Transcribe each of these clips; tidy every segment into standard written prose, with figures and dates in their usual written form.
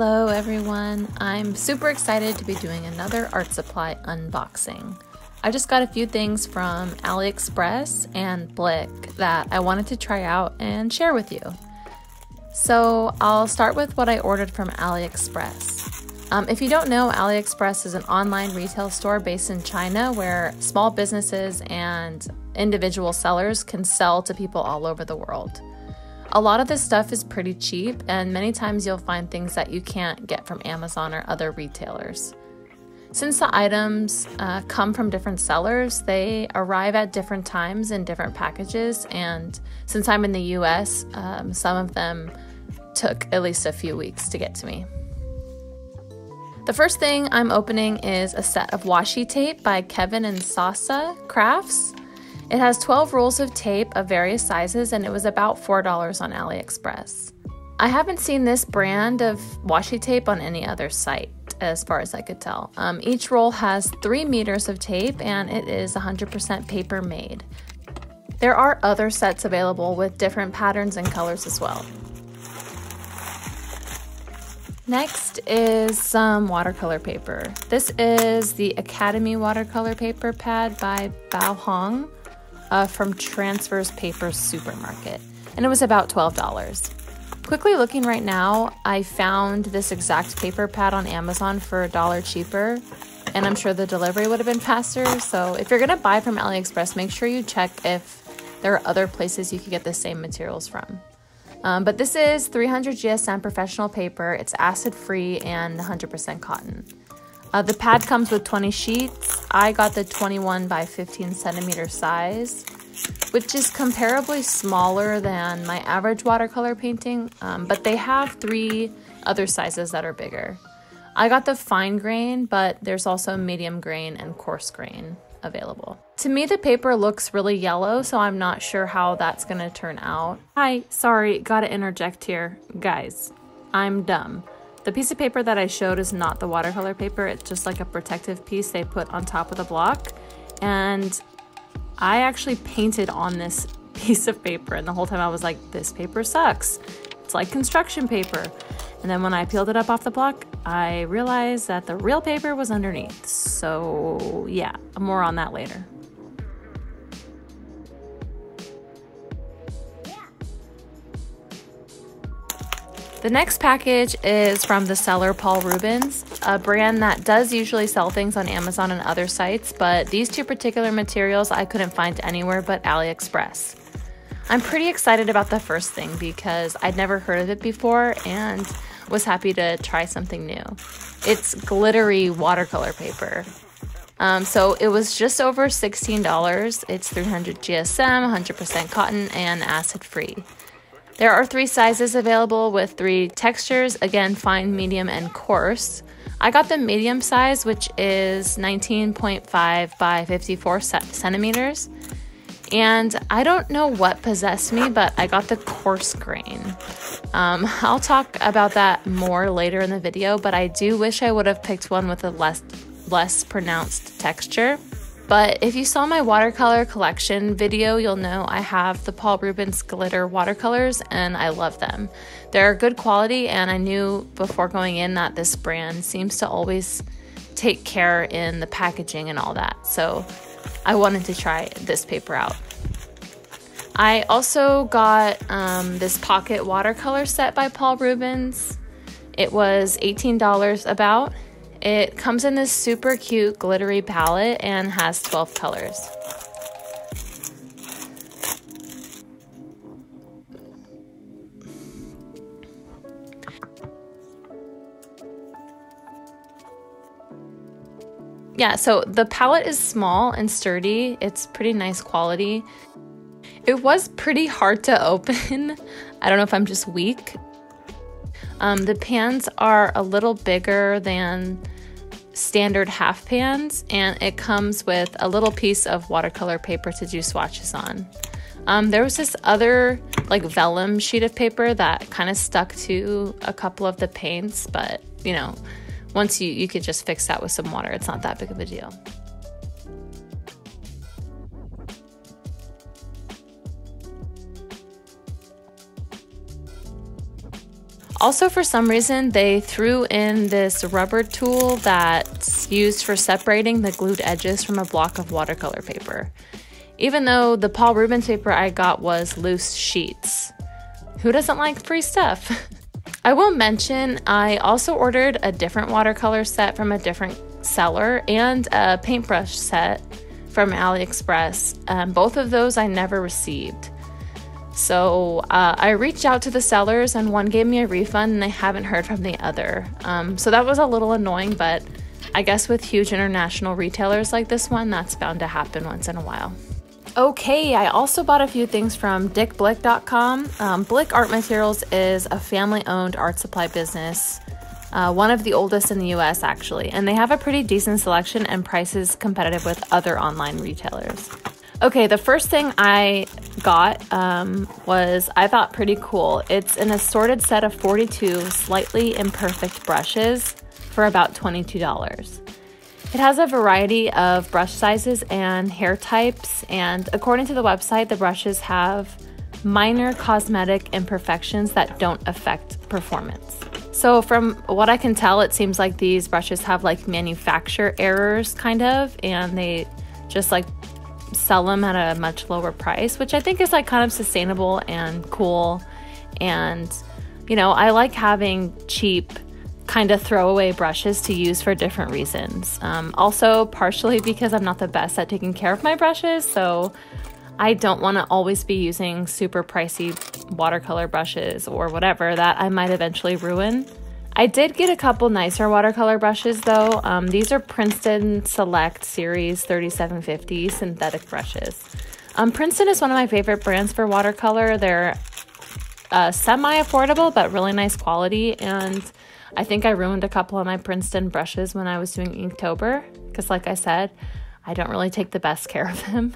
Hello everyone, I'm super excited to be doing another art supply unboxing. I just got a few things from AliExpress and Blick that I wanted to try out and share with you. So I'll start with what I ordered from AliExpress. If you don't know, AliExpress is an online retail store based in China where small businesses and individual sellers can sell to people all over the world. A lot of this stuff is pretty cheap, and many times you'll find things that you can't get from Amazon or other retailers. Since the items come from different sellers, they arrive at different times in different packages, and since I'm in the US, some of them took at least a few weeks to get to me. The first thing I'm opening is a set of washi tape by Kevin&Sasa Crafts. It has 12 rolls of tape of various sizes, and it was about $4 on AliExpress. I haven't seen this brand of washi tape on any other site, as far as I could tell. Each roll has 3 meters of tape, and it is 100% paper made. There are other sets available with different patterns and colors as well. Next is some watercolor paper. This is the Academy watercolor paper pad by Bao Hong. From Transfers Paper Supermarket, and it was about $12. Quickly looking right now, I found this exact paper pad on Amazon for $1 cheaper, and I'm sure the delivery would have been faster. So if you're gonna buy from AliExpress, make sure you check if there are other places you could get the same materials from. But this is 300 GSM professional paper. It's acid-free and 100% cotton. The pad comes with 20 sheets. I got the 21 by 15 centimeter size, which is comparably smaller than my average watercolor painting, but they have 3 other sizes that are bigger. I got the fine grain, but there's also medium grain and coarse grain available. To me, the paper looks really yellow, so I'm not sure how that's gonna turn out. Hi, sorry, gotta interject here. Guys, I'm dumb. The piece of paper that I showed is not the watercolor paper. It's just like a protective piece they put on top of the block. And I actually painted on this piece of paper, and the whole time I was like, this paper sucks. It's like construction paper. And then when I peeled it up off the block, I realized that the real paper was underneath. So yeah, more on that later. The next package is from the seller Paul Rubens, a brand that does usually sell things on Amazon and other sites, but these 2 particular materials I couldn't find anywhere but AliExpress. I'm pretty excited about the first thing because I'd never heard of it before and was happy to try something new. It's glittery watercolor paper. So it was just over $16. It's 300 GSM, 100% cotton, and acid-free. There are 3 sizes available with 3 textures, again, fine, medium, and coarse. I got the medium size, which is 19.5 by 54 centimeters. And I don't know what possessed me, but I got the coarse grain. I'll talk about that more later in the video, but I do wish I would have picked one with a less pronounced texture. But if you saw my watercolor collection video, you'll know I have the Paul Rubens glitter watercolors, and I love them. They're good quality, and I knew before going in that this brand seems to always take care in the packaging and all that. So I wanted to try this paper out. I also got this pocket watercolor set by Paul Rubens. It was $18 about. It comes in this super cute glittery palette and has 12 colors. Yeah, so the palette is small and sturdy. It's pretty nice quality. It was pretty hard to open. I don't know if I'm just weak. The pans are a little bigger than standard half pans, and it comes with a little piece of watercolor paper to do swatches on. There was this other like vellum sheet of paper that kind of stuck to a couple of the paints, but you know, once you could just fix that with some water. It's not that big of a deal. Also, for some reason, they threw in this rubber tool that's used for separating the glued edges from a block of watercolor paper, even though the Paul Rubens paper I got was loose sheets. Who doesn't like free stuff? I will mention I also ordered a different watercolor set from a different seller and a paintbrush set from AliExpress. Both of those I never received. So I reached out to the sellers and one gave me a refund and I haven't heard from the other. So that was a little annoying, but I guess with huge international retailers like this one, that's bound to happen once in a while. Okay, I also bought a few things from Blick.com. Blick Art Materials is a family-owned art supply business, one of the oldest in the US actually, and they have a pretty decent selection and prices competitive with other online retailers. Okay, the first thing I got was, I thought, pretty cool. It's an assorted set of 42 slightly imperfect brushes for about $22. It has a variety of brush sizes and hair types, and according to the website, the brushes have minor cosmetic imperfections that don't affect performance. So from what I can tell, it seems like these brushes have like manufacturer errors kind of, and they just like sell them at a much lower price, which I think is like kind of sustainable and cool. And you know, I like having cheap kind of throwaway brushes to use for different reasons. Also partially because I'm not the best at taking care of my brushes, so I don't want to always be using super pricey watercolor brushes or whatever that I might eventually ruin. I did get a couple nicer watercolor brushes though. These are Princeton Select Series 3750 synthetic brushes. Princeton is one of my favorite brands for watercolor. They're semi-affordable but really nice quality, and I think I ruined a couple of my Princeton brushes when I was doing Inktober because, like I said, I don't really take the best care of them.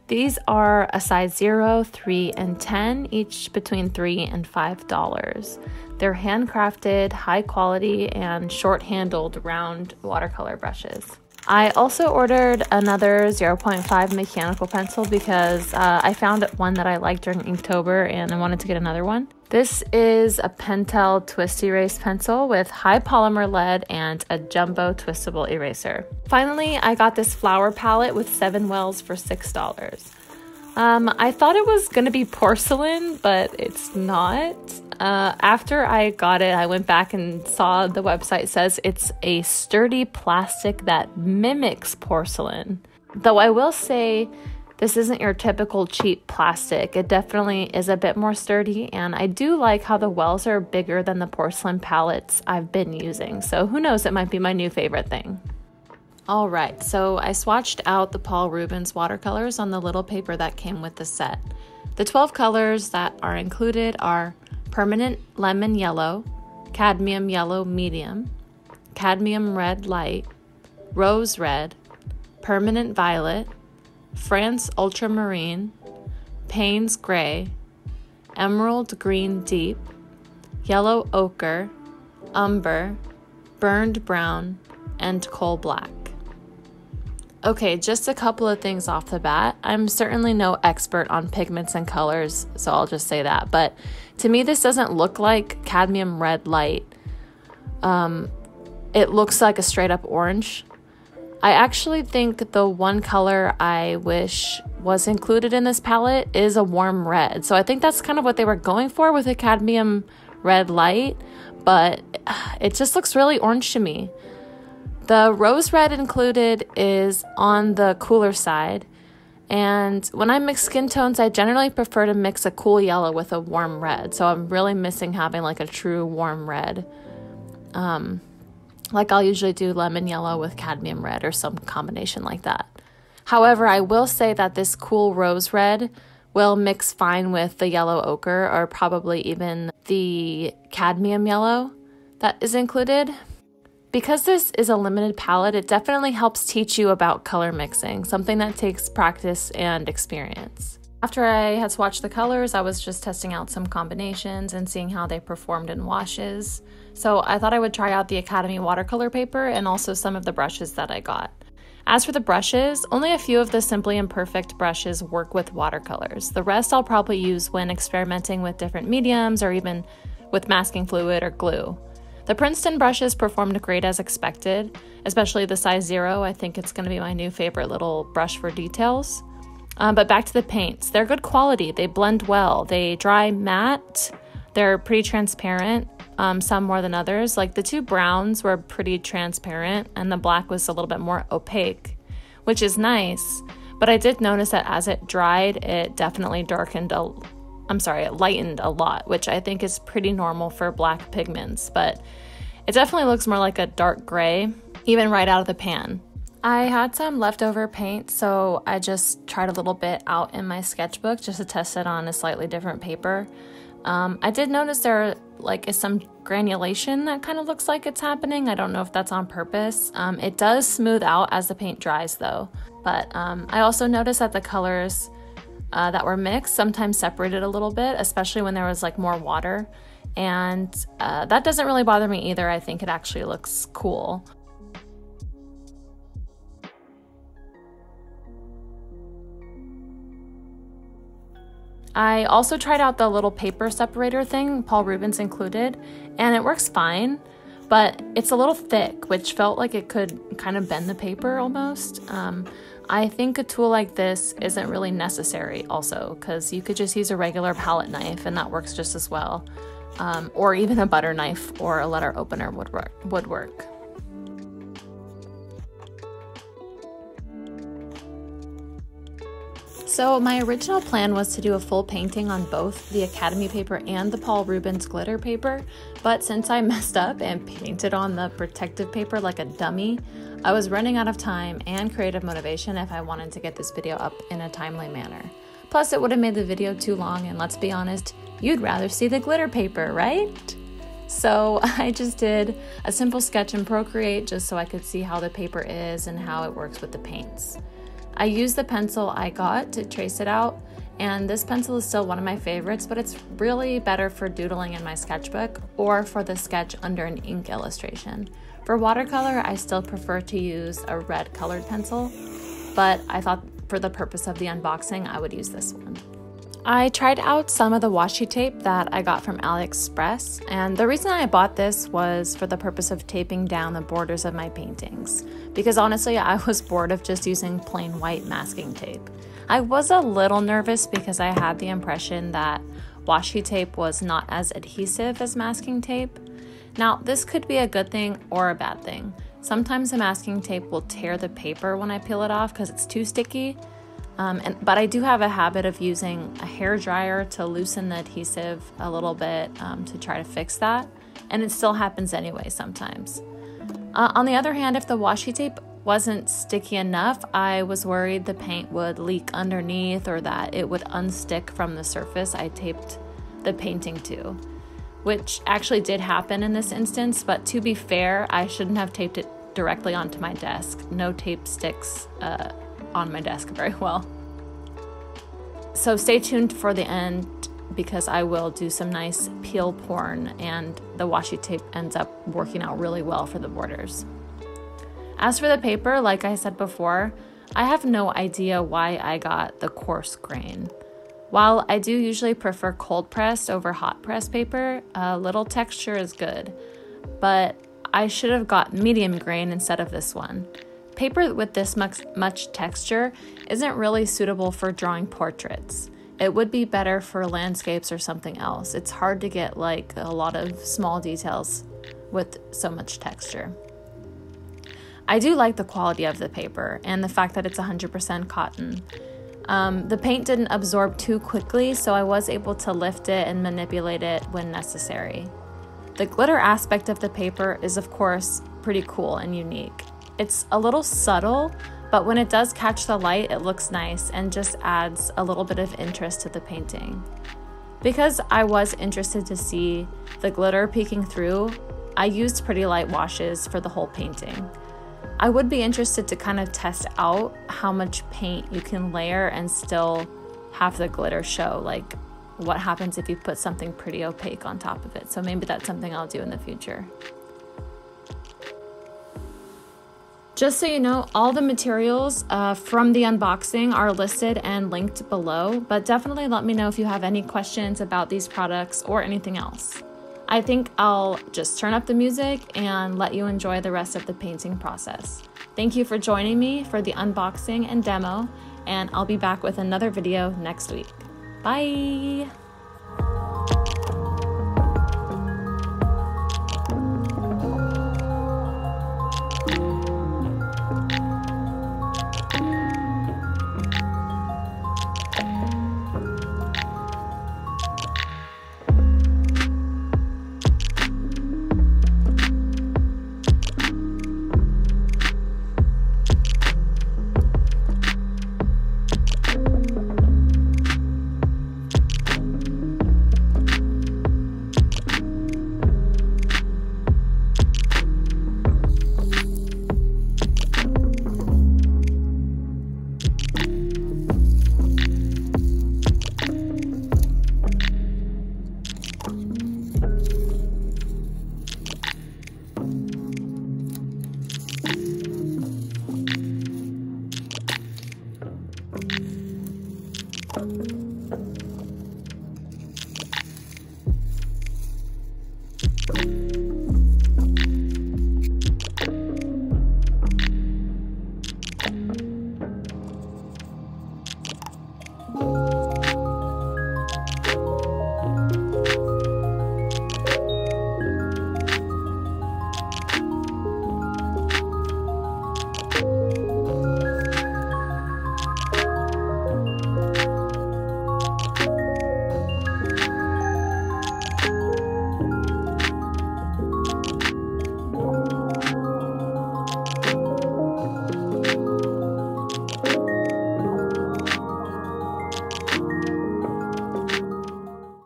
These are a size 0, 3, and 10, each between $3 and $5. They're handcrafted, high quality, and short-handled round watercolor brushes. I also ordered another 0.5 mechanical pencil because I found one that I liked during Inktober and I wanted to get another one. This is a Pentel Twist Erase pencil with high polymer lead and a jumbo twistable eraser. Finally, I got this flower palette with 7 wells for $6. I thought it was going to be porcelain, but it's not. After I got it, I went back and saw the website says it's a sturdy plastic that mimics porcelain. Though I will say this isn't your typical cheap plastic. It definitely is a bit more sturdy, and I do like how the wells are bigger than the porcelain palettes I've been using. So who knows, it might be my new favorite thing. Alright, so I swatched out the Paul Rubens watercolors on the little paper that came with the set. The 12 colors that are included are Permanent Lemon Yellow, Cadmium Yellow Medium, Cadmium Red Light, Rose Red, Permanent Violet, France Ultramarine, Payne's Gray, Emerald Green Deep, Yellow Ochre, Umber, Burned Brown, and Coal Black. Okay, just a couple of things off the bat. I'm certainly no expert on pigments and colors, so I'll just say that. But to me, this doesn't look like cadmium red light. It looks like a straight up orange. I actually think the one color I wish was included in this palette is a warm red. So I think that's kind of what they were going for with a cadmium red light, but it just looks really orange to me. The rose red included is on the cooler side, and when I mix skin tones, I generally prefer to mix a cool yellow with a warm red, so I'm really missing having like a true warm red. Like I'll usually do lemon yellow with cadmium red or some combination like that. However, I will say that this cool rose red will mix fine with the yellow ochre or probably even the cadmium yellow that is included. Because this is a limited palette, it definitely helps teach you about color mixing, something that takes practice and experience. After I had swatched the colors, I was just testing out some combinations and seeing how they performed in washes. So I thought I would try out the Academy watercolor paper and also some of the brushes that I got. As for the brushes, only a few of the Simply Imperfect brushes work with watercolors. The rest I'll probably use when experimenting with different mediums or even with masking fluid or glue. The Princeton brushes performed great as expected, especially the size 0. I think it's going to be my new favorite little brush for details. But back to the paints. They're good quality. They blend well. They dry matte. They're pretty transparent, some more than others. Like the 2 browns were pretty transparent and the black was a little bit more opaque, which is nice. But I did notice that as it dried, it definitely it lightened a lot, which I think is pretty normal for black pigments, but it definitely looks more like a dark gray, even right out of the pan. I had some leftover paint, so I just tried a little bit out in my sketchbook just to test it on a slightly different paper. I did notice there is some granulation that kind of looks like it's happening. I don't know if that's on purpose. It does smooth out as the paint dries though, but I also noticed that the colors that were mixed sometimes separated a little bit, especially when there was more water, and that doesn't really bother me either. I think it actually looks cool. I also tried out the little paper separator thing, Paul Rubens included, and it works fine, but it's a little thick, which felt like it could kind of bend the paper almost. I think a tool like this isn't really necessary also, because you could just use a regular palette knife and that works just as well. Or even a butter knife or a letter opener would work. So my original plan was to do a full painting on both the Academy paper and the Paul Rubens glitter paper, but since I messed up and painted on the protective paper like a dummy, I was running out of time and creative motivation if I wanted to get this video up in a timely manner. Plus, it would have made the video too long, and let's be honest, you'd rather see the glitter paper, right? So I just did a simple sketch in Procreate just so I could see how the paper is and how it works with the paints. I used the pencil I got to trace it out, and this pencil is still one of my favorites, but it's really better for doodling in my sketchbook or for the sketch under an ink illustration. For watercolor, I still prefer to use a red colored pencil, but I thought for the purpose of the unboxing, I would use this one. I tried out some of the washi tape that I got from AliExpress, and the reason I bought this was for the purpose of taping down the borders of my paintings, because honestly, I was bored of just using plain white masking tape. I was a little nervous because I had the impression that washi tape was not as adhesive as masking tape. Now, this could be a good thing or a bad thing. Sometimes the masking tape will tear the paper when I peel it off because it's too sticky. But I do have a habit of using a hair dryer to loosen the adhesive a little bit to try to fix that, and it still happens anyway sometimes. On the other hand, if the washi tape wasn't sticky enough, I was worried the paint would leak underneath or that it would unstick from the surface I taped the painting to, which actually did happen in this instance, but to be fair, I shouldn't have taped it directly onto my desk. No tape sticks on my desk very well. So stay tuned for the end because I will do some nice peel porn and the washi tape ends up working out really well for the borders. As for the paper, like I said before, I have no idea why I got the coarse grain. While I do usually prefer cold pressed over hot pressed paper, a little texture is good, but I should have got medium grain instead of this one. Paper with this much texture isn't really suitable for drawing portraits. It would be better for landscapes or something else. It's hard to get like a lot of small details with so much texture. I do like the quality of the paper and the fact that it's 100% cotton. The paint didn't absorb too quickly, so I was able to lift it and manipulate it when necessary. The glitter aspect of the paper is of course pretty cool and unique. It's a little subtle, but when it does catch the light, it looks nice and just adds a little bit of interest to the painting. Because I was interested to see the glitter peeking through, I used pretty light washes for the whole painting. I would be interested to kind of test out how much paint you can layer and still have the glitter show, like what happens if you put something pretty opaque on top of it. So maybe that's something I'll do in the future. Just so you know, all the materials from the unboxing are listed and linked below, but definitely let me know if you have any questions about these products or anything else. I think I'll just turn up the music and let you enjoy the rest of the painting process. Thank you for joining me for the unboxing and demo, and I'll be back with another video next week. Bye!